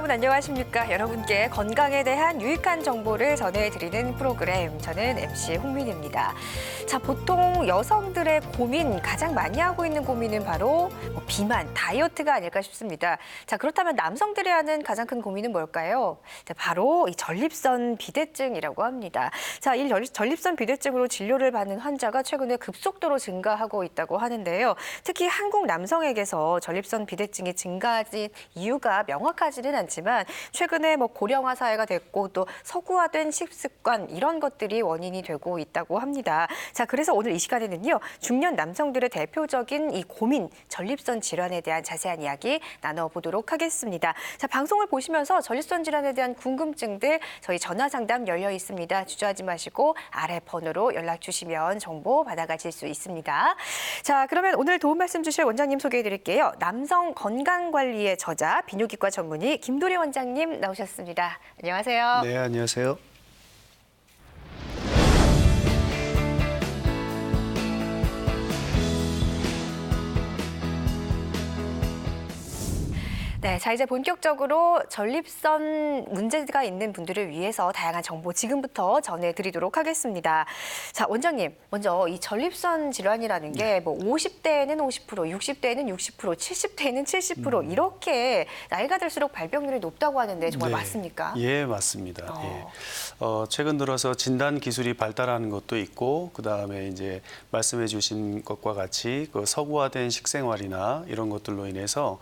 여러분 안녕하십니까? 여러분께 건강에 대한 유익한 정보를 전해드리는 프로그램, 저는 MC 홍민입니다. 자, 보통 여성들의 고민, 가장 많이 하고 있는 고민은 바로 비만, 다이어트가 아닐까 싶습니다. 자, 그렇다면 남성들이 하는 가장 큰 고민은 뭘까요? 자, 바로 이 전립선 비대증이라고 합니다. 자, 이 전립선 비대증으로 진료를 받는 환자가 최근에 급속도로 증가하고 있다고 하는데요. 특히 한국 남성에게서 전립선 비대증이 증가한 이유가 명확하지는 않지만 최근에 고령화 사회가 됐고 또 서구화된 식습관 이런 것들이 원인이 되고 있다고 합니다. 자, 그래서 오늘 이 시간에는요, 중년 남성들의 대표적인 이 고민, 전립선 질환에 대한 자세한 이야기 나눠보도록 하겠습니다. 자, 방송을 보시면서 전립선 질환에 대한 궁금증들 저희 전화 상담 열려 있습니다. 주저하지 마시고 아래 번호로 연락 주시면 정보 받아가실 수 있습니다. 자, 그러면 오늘 도움 말씀 주실 원장님 소개해 드릴게요. 남성 건강관리의 저자, 비뇨기과 전문의 김도리 원장님 나오셨습니다. 안녕하세요. 네, 안녕하세요. 네, 자 이제 본격적으로 전립선 문제가 있는 분들을 위해서 다양한 정보 지금부터 전해드리도록 하겠습니다. 자, 원장님, 먼저 이 전립선 질환이라는 게 50대에는 50%, 60대에는 60%, 70대에는 70% 이렇게 나이가 들수록 발병률이 높다고 하는데 정말 네. 맞습니까? 예, 맞습니다. 예. 최근 들어서 진단 기술이 발달하는 것도 있고, 그 다음에 이제 말씀해주신 것과 같이 그 서구화된 식생활이나 이런 것들로 인해서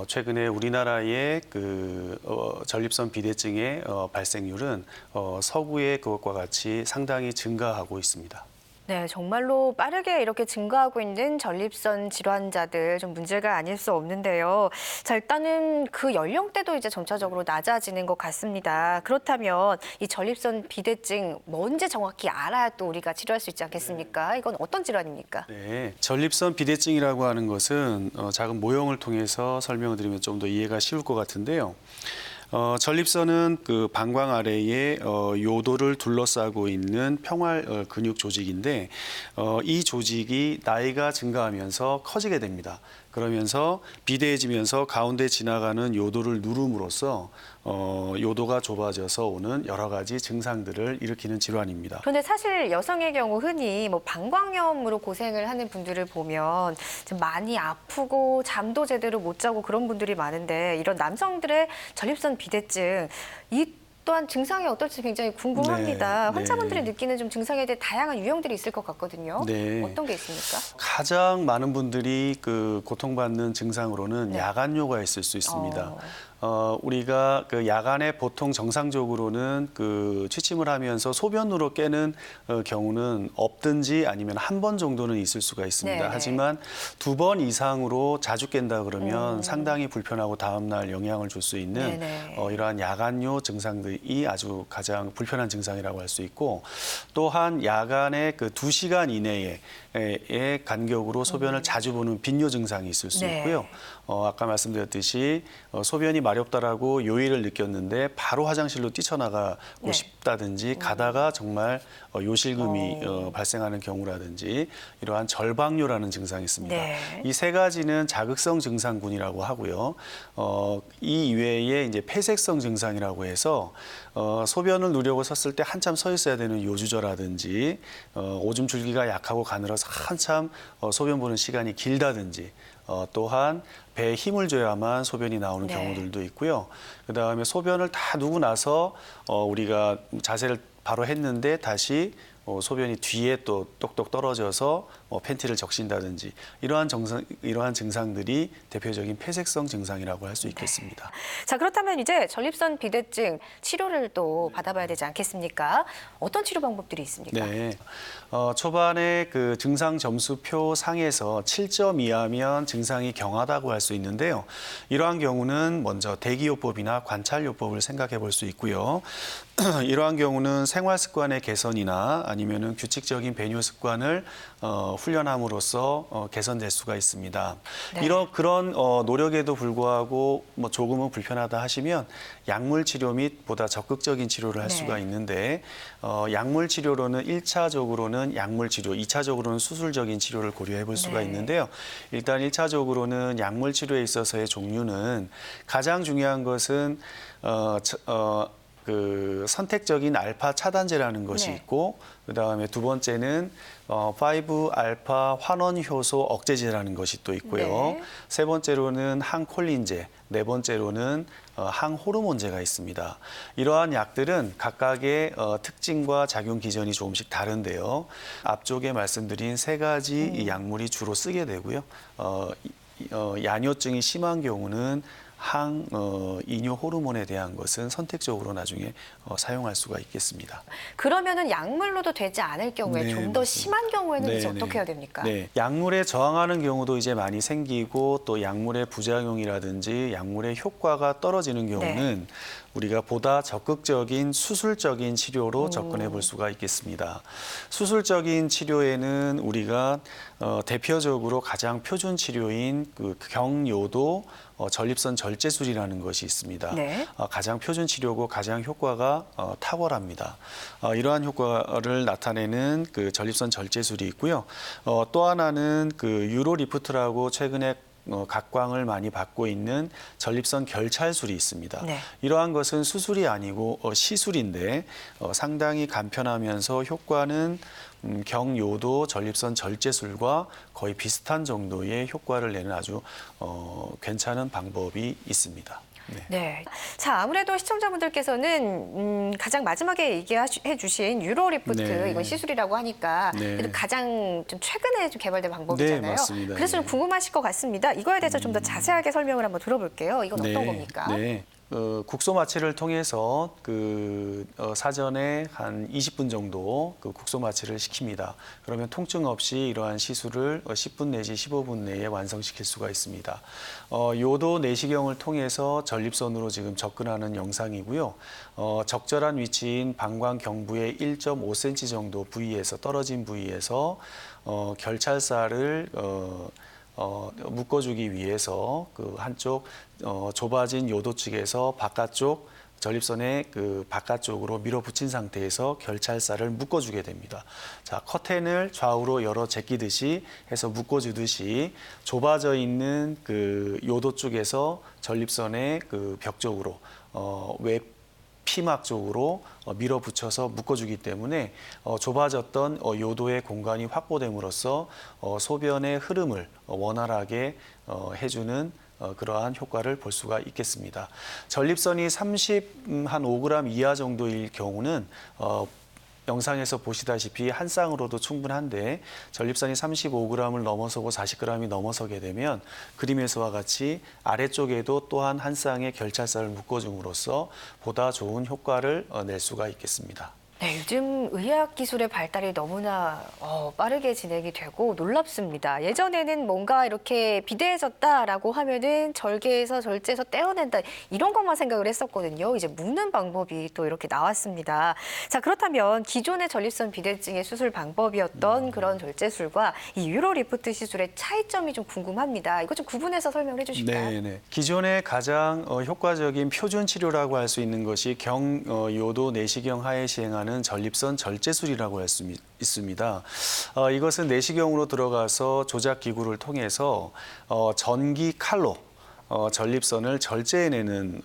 최근에 우리나라의 전립선 비대증의 발생률은 서구의 그것과 같이 상당히 증가하고 있습니다. 네, 정말로 빠르게 이렇게 증가하고 있는 전립선 질환자들 좀 문제가 아닐 수 없는데요. 자, 일단은 그 연령대도 이제 점차적으로 낮아지는 것 같습니다. 그렇다면 이 전립선 비대증 뭔지 정확히 알아야 또 우리가 치료할 수 있지 않겠습니까? 이건 어떤 질환입니까? 네, 전립선 비대증이라고 하는 것은 작은 모형을 통해서 설명을 드리면 좀 더 이해가 쉬울 것 같은데요. 전립선은 그 방광 아래에 요도를 둘러싸고 있는 평활 근육 조직인데 이 조직이 나이가 증가하면서 커지게 됩니다. 그러면서 비대해지면서 가운데 지나가는 요도를 누름으로써 요도가 좁아져서 오는 여러 가지 증상들을 일으키는 질환입니다. 그런데 사실 여성의 경우 흔히 방광염으로 고생을 하는 분들을 보면 좀 많이 아프고 잠도 제대로 못 자고 그런 분들이 많은데 이런 남성들의 전립선 비대증 이 또한 증상이 어떨지 굉장히 궁금합니다. 네, 환자분들이 네. 느끼는 좀 증상에 대해 다양한 유형들이 있을 것 같거든요. 네. 어떤 게 있습니까? 가장 많은 분들이 고통받는 증상으로는 네. 야간요가 있을 수 있습니다. 우리가 야간에 보통 정상적으로는 취침을 하면서 소변으로 깨는 경우는 없든지 아니면 한 번 정도는 있을 수가 있습니다. 네네. 하지만 2번 이상으로 자주 깬다 그러면 상당히 불편하고 다음날 영향을 줄 수 있는 네네. 이러한 야간요 증상들이 아주 가장 불편한 증상이라고 할 수 있고, 또한 야간에 2시간 이내에 간격으로 소변을 자주 보는 빈뇨 증상이 있을 수 네. 있고요. 아까 말씀드렸듯이 소변이 마렵다라고 요일을 느꼈는데 바로 화장실로 뛰쳐나가고 네. 싶다든지 가다가 정말 요실금이 발생하는 경우라든지 이러한 절박뇨라는 증상이 있습니다. 네. 이 세 가지는 자극성 증상군이라고 하고요. 이 이외에 이제 폐색성 증상이라고 해서 소변을 누려고 섰을 때 한참 서 있어야 되는 요주저라든지 오줌 줄기가 약하고 가늘어서 한참 소변 보는 시간이 길다든지 또한 배에 힘을 줘야만 소변이 나오는 네. 경우들도 있고요. 그다음에 소변을 다 누고 나서 우리가 자세를 바로 했는데 다시 소변이 뒤에 또 똑똑 떨어져서 팬티를 적신다든지 이러한 증상들이 대표적인 폐색성 증상이라고 할 수 있겠습니다. 자, 그렇다면 이제 전립선 비대증 치료를 또 받아봐야 되지 않겠습니까? 어떤 치료 방법들이 있습니까? 네. 초반에 증상 점수표 상에서 7점 이하면 증상이 경하다고 할 수 있는데요. 이러한 경우는 먼저 대기요법이나 관찰요법을 생각해 볼 수 있고요. 이러한 경우는 생활 습관의 개선이나 아니면은 규칙적인 배뇨 습관을 훈련함으로써 개선될 수가 있습니다. 네. 그런 노력에도 불구하고 뭐 조금은 불편하다 하시면 약물 치료 및 보다 적극적인 치료를 할 네. 수가 있는데 약물 치료로는 1차적으로는 약물 치료, 2차적으로는 수술적인 치료를 고려해 볼 수가 네. 있는데요. 일단 1차적으로는 약물 치료에 있어서의 종류는 가장 중요한 것은 그 선택적인 알파 차단제라는 것이 네. 있고 그다음에 두 번째는 5알파 환원 효소 억제제라는 것이 또 있고요. 네. 세 번째로는 항콜린제, 네 번째로는 항호르몬제가 있습니다. 이러한 약들은 각각의 특징과 작용 기전이 조금씩 다른데요. 앞쪽에 말씀드린 세 가지 이 약물이 주로 쓰게 되고요. 야뇨증이 심한 경우는 이뇨 호르몬에 대한 것은 선택적으로 나중에 사용할 수가 있겠습니다. 그러면은 약물로도 되지 않을 경우에 네, 좀 더 맞습니다. 심한 경우에는 네, 이제 네. 어떻게 해야 됩니까? 네, 약물에 저항하는 경우도 이제 많이 생기고 또 약물의 부작용이라든지 약물의 효과가 떨어지는 경우는 우리가 보다 적극적인 수술적인 치료로 접근해 볼 수가 있겠습니다. 수술적인 치료에는 우리가 대표적으로 가장 표준 치료인 그 경요도 전립선 절제술이라는 것이 있습니다. 네. 가장 표준 치료고 가장 효과가 탁월합니다. 이러한 효과를 나타내는 그 전립선 절제술이 있고요. 또 하나는 그 유로리프트라고 최근에 각광을 많이 받고 있는 전립선 결찰술이 있습니다. 네. 이러한 것은 수술이 아니고 시술인데 상당히 간편하면서 효과는 경요도 전립선 절제술과 거의 비슷한 정도의 효과를 내는 아주 괜찮은 방법이 있습니다. 네. 네. 자, 아무래도 시청자분들께서는 가장 마지막에 얘기해 주신 유로리프트, 네. 이건 시술이라고 하니까 네. 그래도 가장 좀 최근에 좀 개발된 방법이잖아요. 네, 맞습니다. 그래서 좀 네. 궁금하실 것 같습니다. 이거에 대해서 좀 더 자세하게 설명을 한번 들어볼게요. 이건 어떤 네, 겁니까? 네. 국소 마취를 통해서 사전에 한 20분 정도 그 국소 마취를 시킵니다. 그러면 통증 없이 이러한 시술을 10분 내지 15분 내에 완성시킬 수가 있습니다. 요도 내시경을 통해서 전립선으로 지금 접근하는 영상이고요. 적절한 위치인 방광 경부의 1.5cm 정도 부위에서 떨어진 부위에서 결찰살을 묶어주기 위해서 그 한쪽 좁아진 요도 측에서 바깥쪽 전립선의 그 바깥쪽으로 밀어붙인 상태에서 결찰살을 묶어주게 됩니다. 자, 커튼을 좌우로 열어 제끼듯이 해서 묶어주듯이 좁아져 있는 그 요도 쪽에서 전립선의 그 벽 쪽으로 외 피막 쪽으로 밀어붙여서 묶어주기 때문에 좁아졌던 요도의 공간이 확보됨으로써 소변의 흐름을 원활하게 해주는 그러한 효과를 볼 수가 있겠습니다. 전립선이 5g 이하 정도일 경우는 영상에서 보시다시피 한 쌍으로도 충분한데 전립선이 35g을 넘어서고 40g이 넘어서게 되면 그림에서와 같이 아래쪽에도 또한 한 쌍의 결찰살을 묶어줌으로써 보다 좋은 효과를 낼 수가 있겠습니다. 네, 요즘 의학 기술의 발달이 너무나 빠르게 진행이 되고 놀랍습니다. 예전에는 뭔가 이렇게 비대해졌다라고 하면은 절개해서 절제해서 떼어낸다 이런 것만 생각을 했었거든요. 이제 묶는 방법이 또 이렇게 나왔습니다. 자, 그렇다면 기존의 전립선 비대증의 수술 방법이었던 그런 절제술과 이 유로리프트 시술의 차이점이 좀 궁금합니다. 이거 좀 구분해서 설명을 해주실까요? 네. 기존의 가장 효과적인 표준 치료라고 할 수 있는 것이 경요도 내시경 하에 시행하는 전립선 절제술이라고 할 수 있습니다. 이것은 내시경으로 들어가서 조작 기구를 통해서 전기 칼로 전립선을 절제해내는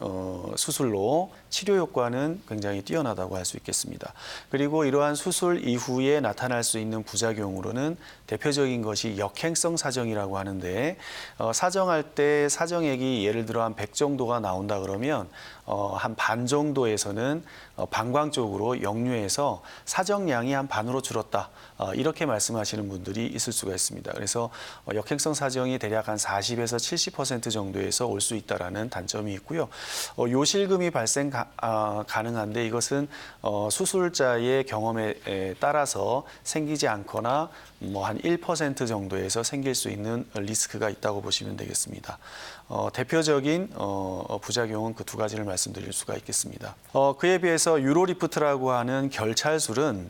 수술로 치료 효과는 굉장히 뛰어나다고 할 수 있겠습니다. 그리고 이러한 수술 이후에 나타날 수 있는 부작용으로는 대표적인 것이 역행성 사정이라고 하는데 사정할 때 사정액이 예를 들어 한 100 정도가 나온다 그러면 한 반 정도에서는 방광 쪽으로 역류해서 사정량이 한 반으로 줄었다. 이렇게 말씀하시는 분들이 있을 수가 있습니다. 그래서 역행성 사정이 대략 한 40에서 70% 정도에서 올 수 있다라는 단점이 있고요. 요실금이 발생 가능한데 이것은 수술자의 경험에 따라서 생기지 않거나 뭐 한 1% 정도에서 생길 수 있는 리스크가 있다고 보시면 되겠습니다. 대표적인 부작용은 그 두 가지를 말씀드릴 수가 있겠습니다. 그에 비해서 유로리프트라고 하는 결찰술은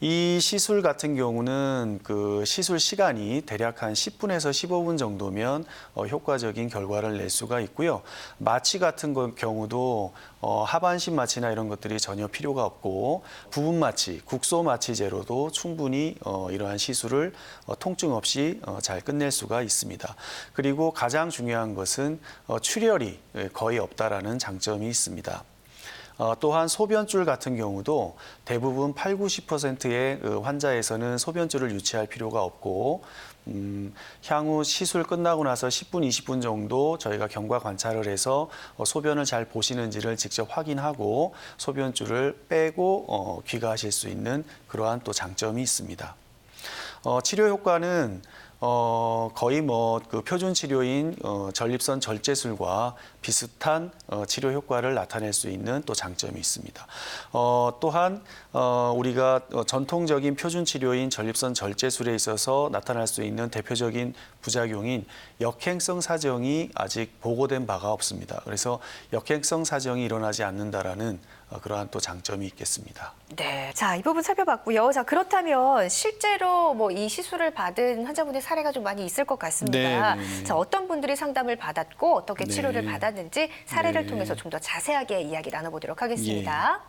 이 시술 같은 경우는 그 시술 시간이 대략 한 10분에서 15분 정도면 효과적인 결과를 낼 수가 있고요. 마취 같은 경우도 하반신 마취나 이런 것들이 전혀 필요가 없고 부분 마취, 국소 마취제로도 충분히 이러한 시술을 통증 없이 잘 끝낼 수가 있습니다. 그리고 가장 중요한 것은 출혈이 거의 없다라는 장점이 있습니다. 또한 소변줄 같은 경우도 대부분 8, 90%의 환자에서는 소변줄을 유치할 필요가 없고 향후 시술 끝나고 나서 10분, 20분 정도 저희가 경과 관찰을 해서 소변을 잘 보시는지를 직접 확인하고 소변줄을 빼고 귀가하실 수 있는 그러한 또 장점이 있습니다. 치료 효과는 거의 그 표준 치료인 전립선 절제술과 비슷한 치료 효과를 나타낼 수 있는 또 장점이 있습니다. 또한 우리가 전통적인 표준 치료인 전립선 절제술에 있어서 나타날 수 있는 대표적인 부작용인 역행성 사정이 아직 보고된 바가 없습니다. 그래서 역행성 사정이 일어나지 않는다라는 그러한 또 장점이 있겠습니다. 네, 자, 이 부분 살펴봤고요. 자, 그렇다면 실제로 뭐 이 시술을 받은 환자분의 사례가 좀 많이 있을 것 같습니다. 네. 자, 어떤 분들이 상담을 받았고 어떻게 네. 치료를 받았는지 사례를 네. 통해서 좀 더 자세하게 이야기 나눠보도록 하겠습니다.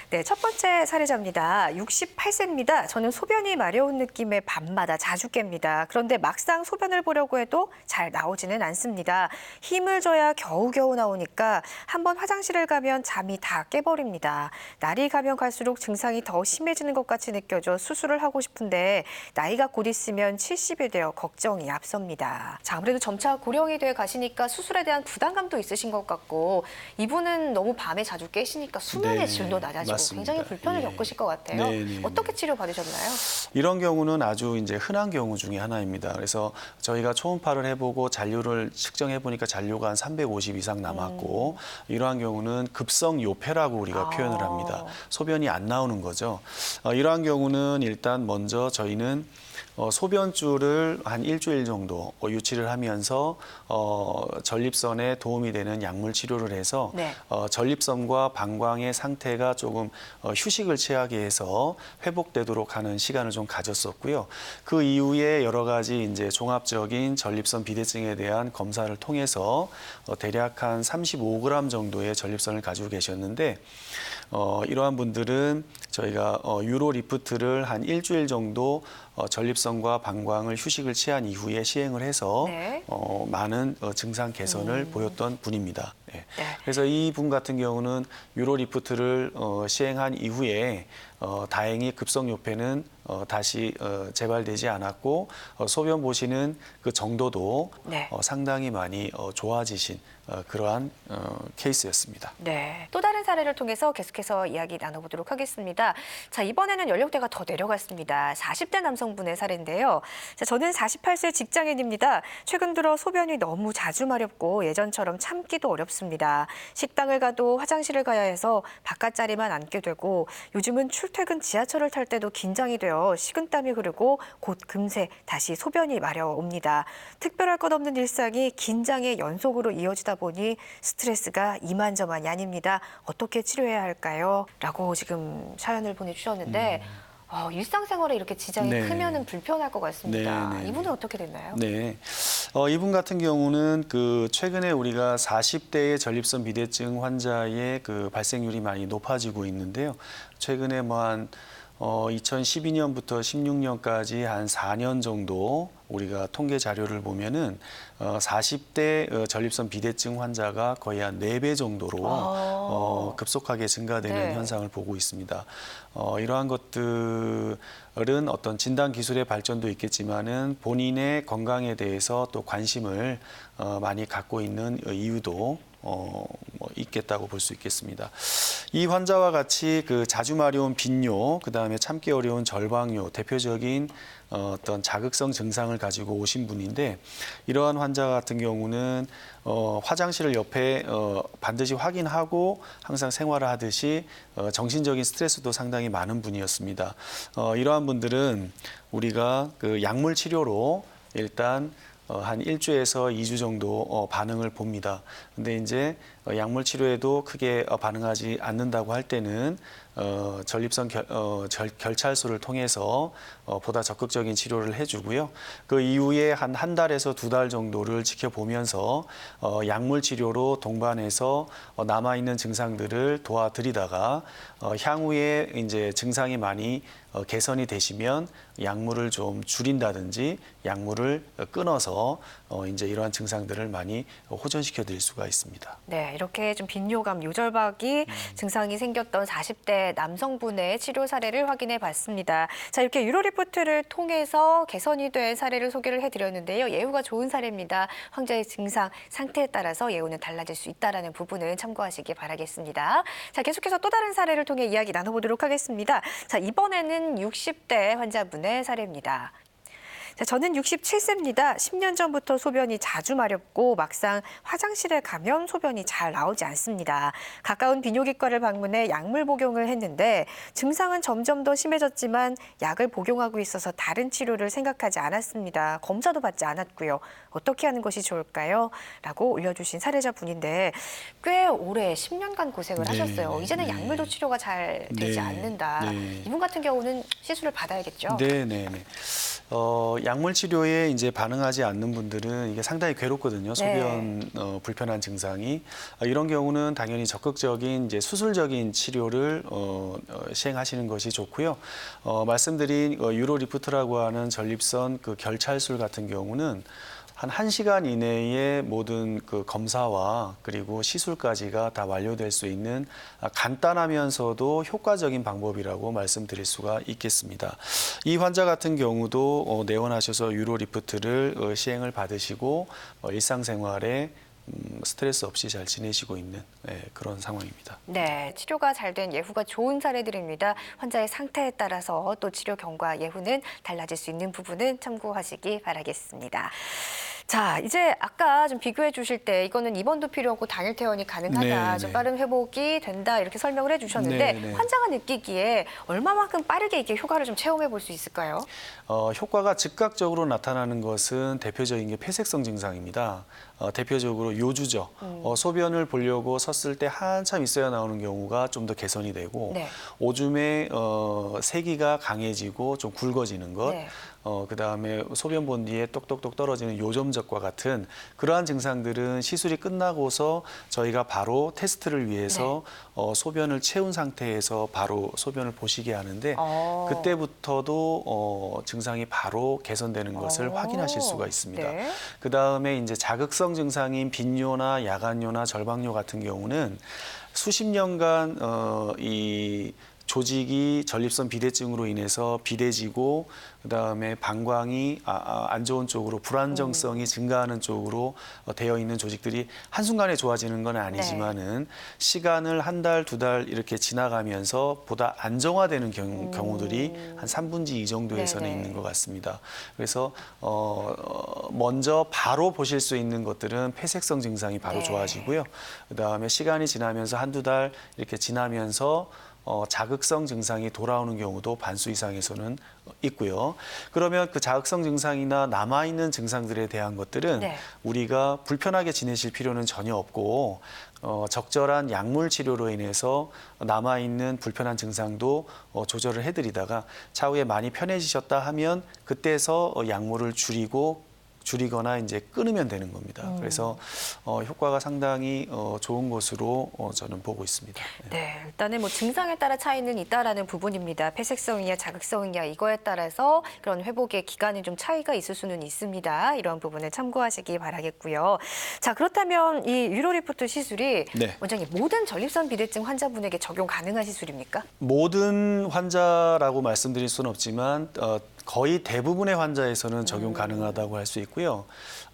네, 첫 번째 사례자입니다. 68세입니다. 저는 소변이 마려운 느낌에 밤마다 자주 깹니다. 그런데 막상 소변을 보려고 해도 잘 나오지는 않습니다. 힘을 줘야 겨우겨우 나오니까 한번 화장실을 가면 잠이 다 깨버립니다. 날이 가면 갈수록 증상이 더 심해지는 것 같이 느껴져 수술을 하고 싶은데 나이가 곧 있으면 70이 되어 걱정이 앞섭니다. 자, 아무래도 점차 고령이 돼 가시니까 수술에 대한 부담감도 있으신 것 같고 이분은 너무 밤에 자주 깨시니까 수면의 네, 질도 낮아지고 맞습니다. 굉장히 불편을 예. 겪으실 것 같아요. 네. 어떻게 치료 받으셨나요? 이런 경우는 아주 이제 흔한 경우 중에 하나입니다. 그래서 저희가 초음파를 해보고 잔류를 측정해 보니까 잔류가 한 350 이상 남았고 이러한 경우는 급성 요폐라고 우리가 표현을 합니다. 소변이 안 나오는 거죠. 이러한 경우는 일단 먼저 저희는 소변줄을 한 일주일 정도 유치를 하면서 전립선에 도움이 되는 약물 치료를 해서 네. 전립선과 방광의 상태가 조금 휴식을 취하게 해서 회복되도록 하는 시간을 좀 가졌었고요. 그 이후에 여러 가지 이제 종합적인 전립선 비대증에 대한 검사를 통해서 대략 한 35g 정도의 전립선을 가지고 계셨는데 이러한 분들은 저희가 유로 리프트를 한 일주일 정도 전립선과 방광을 휴식을 취한 이후에 시행을 해서 네. 많은 증상 개선을 보였던 분입니다. 네. 네. 그래서 이 분 같은 경우는 유로 리프트를 시행한 이후에 다행히 급성 요폐는 다시 재발되지 않았고 소변 보시는 그 정도도 네. 상당히 많이 좋아지신 그러한 케이스였습니다. 네. 또 다른 사례를 통해서 계속해서 이야기 나눠보도록 하겠습니다. 자, 이번에는 연령대가 더 내려갔습니다. 40대 남성분의 사례인데요. 자, 저는 48세 직장인입니다. 최근 들어 소변이 너무 자주 마렵고 예전처럼 참기도 어렵습니다. 식당을 가도 화장실을 가야 해서 바깥 자리만 앉게 되고 요즘은 출퇴근 지하철을 탈 때도 긴장이 되어 식은땀이 흐르고 곧 금세 다시 소변이 마려옵니다. 특별할 것 없는 일상이 긴장의 연속으로 이어지다 보니 스트레스가 이만저만이 아닙니다. 어떻게 치료해야 할까요? 라고 지금 사연을 보내주셨는데 일상생활에 이렇게 지장이 네. 크면은 불편할 것 같습니다. 네. 이분은 어떻게 됐나요? 네. 이분 같은 경우는 그 최근에 우리가 40대의 전립선 비대증 환자의 그 발생률이 많이 높아지고 있는데요. 최근에 한 2012년부터 16년까지 한 4년 정도 우리가 통계 자료를 보면은 40대 전립선 비대증 환자가 거의 한 4배 정도로 급속하게 증가되는 네. 현상을 보고 있습니다. 이러한 것들은 어떤 진단 기술의 발전도 있겠지만은 본인의 건강에 대해서 또 관심을 많이 갖고 있는 이유도 있겠다고 볼 수 있겠습니다. 이 환자와 같이 그 자주 마려운 빈뇨, 그다음에 참기 어려운 절방뇨, 대표적인 어떤 자극성 증상을 가지고 오신 분인데 이러한 환자 같은 경우는 화장실을 옆에 반드시 확인하고 항상 생활을 하듯이 정신적인 스트레스도 상당히 많은 분이었습니다. 이러한 분들은 우리가 그 약물 치료로 일단 한 1주에서 2주 정도 반응을 봅니다. 근데 이제 약물 치료에도 크게 반응하지 않는다고 할 때는 전립선 결찰소를 통해서 보다 적극적인 치료를 해주고요. 그 이후에 한 달에서 2달 정도를 지켜보면서 약물 치료로 동반해서 남아있는 증상들을 도와드리다가 향후에 이제 증상이 많이 개선이 되시면 약물을 좀 줄인다든지 약물을 끊어서 이제 이러한 증상들을 많이 호전시켜 드릴 수가 있습니다. 네, 이렇게 좀 빈뇨감, 요절박이 증상이 생겼던 40대 남성분의 치료 사례를 확인해 봤습니다. 자, 이렇게 유로 리포트를 통해서 개선이 된 사례를 소개를 해드렸는데요. 예후가 좋은 사례입니다. 환자의 증상, 상태에 따라서 예후는 달라질 수 있다는 부분은 참고하시기 바라겠습니다. 자, 계속해서 또 다른 사례를 통해 이야기 나눠보도록 하겠습니다. 자, 이번에는 60대 환자분의 사례입니다. 자, 저는 67세입니다. 10년 전부터 소변이 자주 마렵고 막상 화장실에 가면 소변이 잘 나오지 않습니다. 가까운 비뇨기과를 방문해 약물 복용을 했는데 증상은 점점 더 심해졌지만 약을 복용하고 있어서 다른 치료를 생각하지 않았습니다. 검사도 받지 않았고요. 어떻게 하는 것이 좋을까요? 라고 올려주신 사례자분인데 꽤 오래 10년간 고생을 하셨어요. 이제는 약물도 치료가 잘 되지 않는다. 이분 같은 경우는 시술을 받아야겠죠? 네. 약물 치료에 이제 반응하지 않는 분들은 이게 상당히 괴롭거든요. 소변 불편한 증상이 이런 경우는 당연히 적극적인 이제 수술적인 치료를 시행하시는 것이 좋고요. 말씀드린 유로 리프트라고 하는 전립선 그 결찰술 같은 경우는 한 1시간 이내에 모든 그 검사와 그리고 시술까지가 다 완료될 수 있는 간단하면서도 효과적인 방법이라고 말씀드릴 수가 있겠습니다. 이 환자 같은 경우도 내원하셔서 유로 리프트를 시행을 받으시고 일상생활에 스트레스 없이 잘 지내시고 있는 그런 상황입니다. 네, 치료가 잘 된 예후가 좋은 사례들입니다. 환자의 상태에 따라서 또 치료 경과 예후는 달라질 수 있는 부분은 참고하시기 바라겠습니다. 자, 이제 아까 좀 비교해 주실 때 이거는 입원도 필요 없고 당일 퇴원이 가능하다, 좀 빠른 회복이 된다 이렇게 설명을 해주셨는데 환자가 느끼기에 얼마만큼 빠르게 이게 효과를 좀 체험해 볼 수 있을까요? 효과가 즉각적으로 나타나는 것은 대표적인 게 폐색성 증상입니다. 대표적으로 요주죠. 소변을 보려고 섰을 때 한참 있어야 나오는 경우가 좀 더 개선이 되고 오줌에 세기가 강해지고 좀 굵어지는 것. 그다음에 소변 본 뒤에 똑똑똑 떨어지는 요점적과 같은 그러한 증상들은 시술이 끝나고서 저희가 바로 테스트를 위해서 소변을 채운 상태에서 바로 소변을 보시게 하는데 그때부터도 증상이 바로 개선되는 것을 확인하실 수가 있습니다. 그다음에 이제 자극성 증상인 빈뇨나 야간뇨나 절박뇨 같은 경우는 수십 년간 이 조직이 전립선 비대증으로 인해서 비대지고 그다음에 방광이 안 좋은 쪽으로 불안정성이 증가하는 쪽으로 되어 있는 조직들이 한순간에 좋아지는 건 아니지만은 시간을 한 달, 2달 이렇게 지나가면서 보다 안정화되는 경우들이 한 3분의 2 정도에서는 있는 것 같습니다. 그래서 먼저 바로 보실 수 있는 것들은 폐색성 증상이 바로 좋아지고요. 그다음에 시간이 지나면서 한두 달 이렇게 지나면서 자극성 증상이 돌아오는 경우도 반수 이상에서는 있고요. 그러면 그 자극성 증상이나 남아있는 증상들에 대한 것들은 우리가 불편하게 지내실 필요는 전혀 없고 적절한 약물 치료로 인해서 남아있는 불편한 증상도 조절을 해드리다가 차후에 많이 편해지셨다 하면 그때서 약물을 줄이거나 이제 끊으면 되는 겁니다. 그래서 효과가 상당히 좋은 것으로 저는 보고 있습니다. 네, 일단은 뭐 증상에 따라 차이는 있다라는 부분입니다. 폐색성이냐 자극성이냐 이거에 따라서 그런 회복의 기간에 좀 차이가 있을 수는 있습니다. 이런 부분을 참고하시기 바라겠고요. 자, 그렇다면 이 유로리프트 시술이 원장님 모든 전립선 비대증 환자분에게 적용 가능한 시술입니까? 모든 환자라고 말씀드릴 수는 없지만 거의 대부분의 환자에서는 적용 가능하다고 할 수 있고요.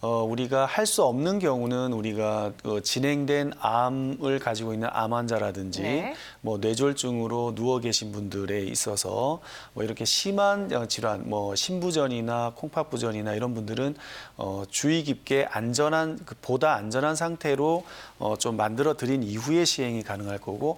우리가 할 수 없는 경우는 우리가 진행된 암을 가지고 있는 암 환자라든지 뭐 뇌졸중으로 누워 계신 분들에 있어서 뭐 이렇게 심한 질환, 뭐 심부전이나 콩팥부전이나 이런 분들은 주의 깊게 보다 안전한 상태로 좀 만들어 드린 이후에 시행이 가능할 거고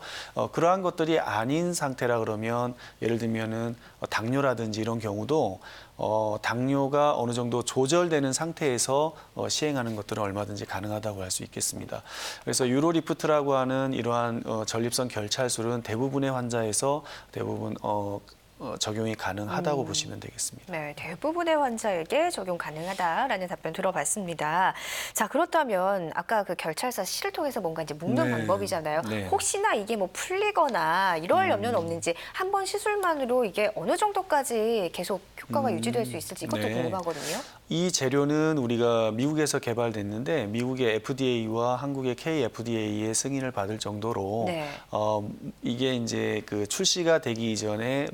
그러한 것들이 아닌 상태라 그러면 예를 들면은 당뇨라든지 이런 경우도 경우도 당뇨가 어느 정도 조절되는 상태에서 시행하는 것들은 얼마든지 가능하다고 할 수 있겠습니다. 그래서 유로리프트라고 하는 이러한 전립선 결찰술은 대부분의 환자에서 대부분 적용이 가능하다고 보시면 되겠습니다. 네, 대부분의 환자에게 적용 가능하다라는 답변 들어봤습니다. 자, 그렇다면 아까 그 결찰사 실을 통해서 뭔가 이제 묶는 네. 방법이잖아요. 네. 혹시나 이게 뭐 풀리거나 이럴 염려는 없는지 한 번 시술만으로 이게 어느 정도까지 계속 효과가 유지될 수 있을지 이것도 네. 궁금하거든요. 이 재료는 우리가 미국에서 개발됐는데 미국의 FDA와 한국의 KFDA의 승인을 받을 정도로 네. 이게 이제 그 출시가 되기 이전에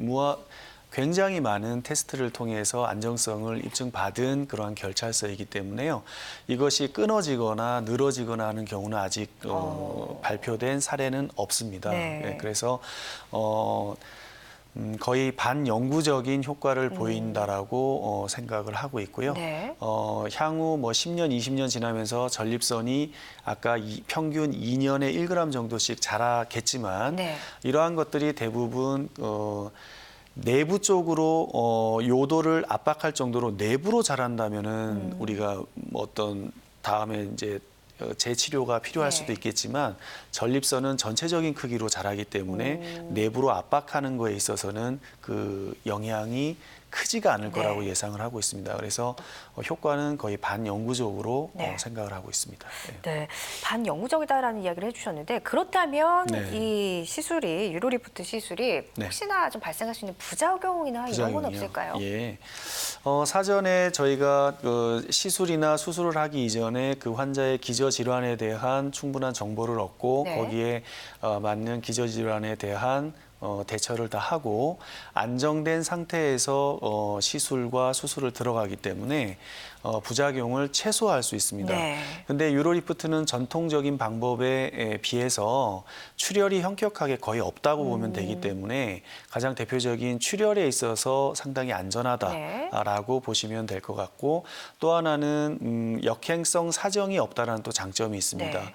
굉장히 많은 테스트를 통해서 안정성을 입증받은 그러한 결찰서이기 때문에요. 이것이 끊어지거나 늘어지거나 하는 경우는 아직 발표된 사례는 없습니다. 네. 네, 그래서 거의 반영구적인 효과를 보인다라고 생각을 하고 있고요. 네. 향후 뭐 10년, 20년 지나면서 전립선이 아까 평균 2년에 1g 정도씩 자라겠지만 네. 이러한 것들이 대부분 내부 쪽으로 요도를 압박할 정도로 내부로 자란다면은 우리가 뭐 어떤 다음에 이제 재치료가 필요할 네. 수도 있겠지만 전립선은 전체적인 크기로 자라기 때문에 내부로 압박하는 거에 있어서는 그 영향이 크지가 않을 거라고 네. 예상을 하고 있습니다. 그래서 효과는 거의 반영구적으로 네. 생각을 하고 있습니다. 네. 네, 반영구적이다라는 이야기를 해주셨는데 그렇다면 네. 이 시술이 유로리프트 시술이 네. 혹시나 좀 발생할 수 있는 부작용이나 이런 건 부작용이요? 없을까요? 예. 사전에 저희가 시술이나 수술을 하기 이전에 그 환자의 기저질환에 대한 충분한 정보를 얻고 네. 거기에 맞는 기저질환에 대한 대처를 다 하고 안정된 상태에서 시술과 수술을 들어가기 때문에 부작용을 최소화할 수 있습니다. 네. 근데 유로리프트는 전통적인 방법에 비해서 출혈이 현격하게 거의 없다고 보면 되기 때문에 가장 대표적인 출혈에 있어서 상당히 안전하다라고 보시면 될 것 같고 또 하나는 역행성 사정이 없다라는 또 장점이 있습니다. 네.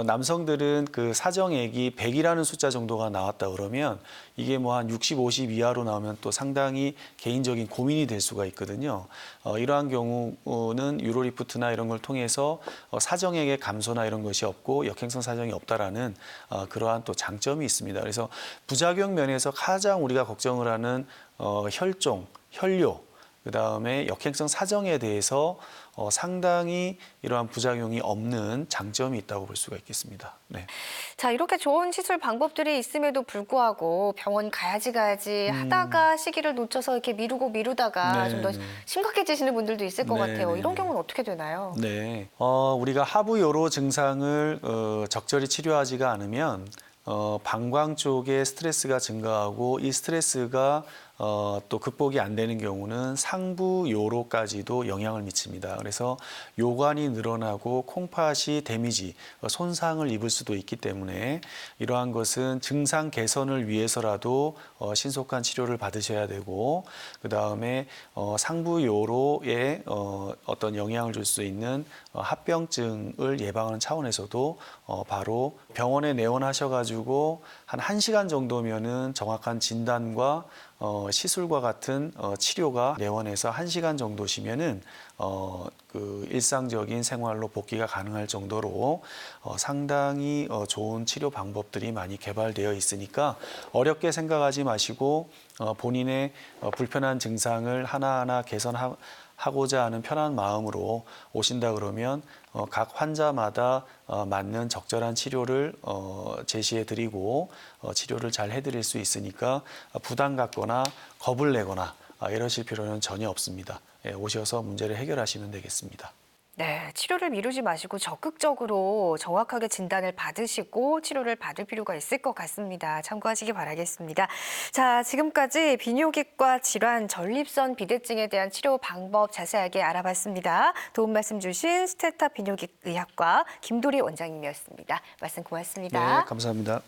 남성들은 그 사정액이 100이라는 숫자 정도가 나왔다 그러면 이게 뭐 한 60, 50 이하로 나오면 또 상당히 개인적인 고민이 될 수가 있거든요. 이러한 경우는 유로리프트나 이런 걸 통해서 사정액의 감소나 이런 것이 없고 역행성 사정이 없다라는 그러한 또 장점이 있습니다. 그래서 부작용 면에서 가장 우리가 걱정을 하는 혈종, 혈뇨, 그다음에 역행성 사정에 대해서 상당히 이러한 부작용이 없는 장점이 있다고 볼 수가 있겠습니다. 네. 자, 이렇게 좋은 시술 방법들이 있음에도 불구하고 병원 가야지 하다가 시기를 놓쳐서 이렇게 미루다가 네, 좀 더 네. 심각해지시는 분들도 있을 것 네, 같아요. 네, 이런 네. 경우는 어떻게 되나요? 네. 우리가 하부 요로 증상을 적절히 치료하지가 않으면 방광 쪽에 스트레스가 증가하고 이 스트레스가 또 극복이 안 되는 경우는 상부 요로까지도 영향을 미칩니다. 그래서 요관이 늘어나고 콩팥이 데미지, 손상을 입을 수도 있기 때문에 이러한 것은 증상 개선을 위해서라도 신속한 치료를 받으셔야 되고 그다음에 상부 요로에 어떤 영향을 줄 수 있는 합병증을 예방하는 차원에서도 바로 병원에 내원하셔가지고 한 1시간 정도면은 정확한 진단과 시술과 같은 치료가 내원해서 1시간 정도시면은 그 일상적인 생활로 복귀가 가능할 정도로 상당히 좋은 치료 방법들이 많이 개발되어 있으니까 어렵게 생각하지 마시고 본인의 불편한 증상을 하나하나 개선하고자 하는 편한 마음으로 오신다 그러면 각 환자마다 맞는 적절한 치료를 제시해 드리고 치료를 잘 해드릴 수 있으니까 부담 갖거나 겁을 내거나 이러실 필요는 전혀 없습니다. 오셔서 문제를 해결하시면 되겠습니다. 네, 치료를 미루지 마시고 적극적으로 정확하게 진단을 받으시고 치료를 받을 필요가 있을 것 같습니다. 참고하시기 바라겠습니다. 자, 지금까지 비뇨기과 질환 전립선 비대증에 대한 치료 방법 자세하게 알아봤습니다. 도움 말씀 주신 스테타 비뇨기의학과 김도리 원장님이었습니다. 말씀 고맙습니다. 네, 감사합니다.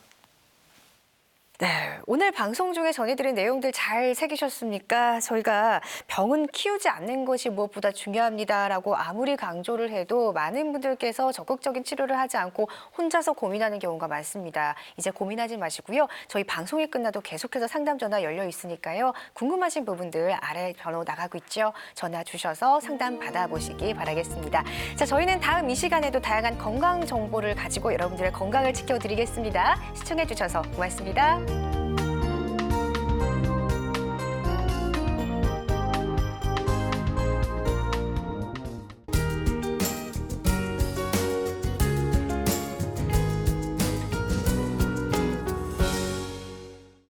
네, 오늘 방송 중에 전해드린 내용들 잘 새기셨습니까? 저희가 병은 키우지 않는 것이 무엇보다 중요합니다라고 아무리 강조를 해도 많은 분들께서 적극적인 치료를 하지 않고 혼자서 고민하는 경우가 많습니다. 이제 고민하지 마시고요. 저희 방송이 끝나도 계속해서 상담 전화 열려 있으니까요. 궁금하신 부분들 아래 번호 나가고 있죠. 전화 주셔서 상담 받아보시기 바라겠습니다. 자, 저희는 다음 이 시간에도 다양한 건강 정보를 가지고 여러분들의 건강을 지켜드리겠습니다. 시청해 주셔서 고맙습니다.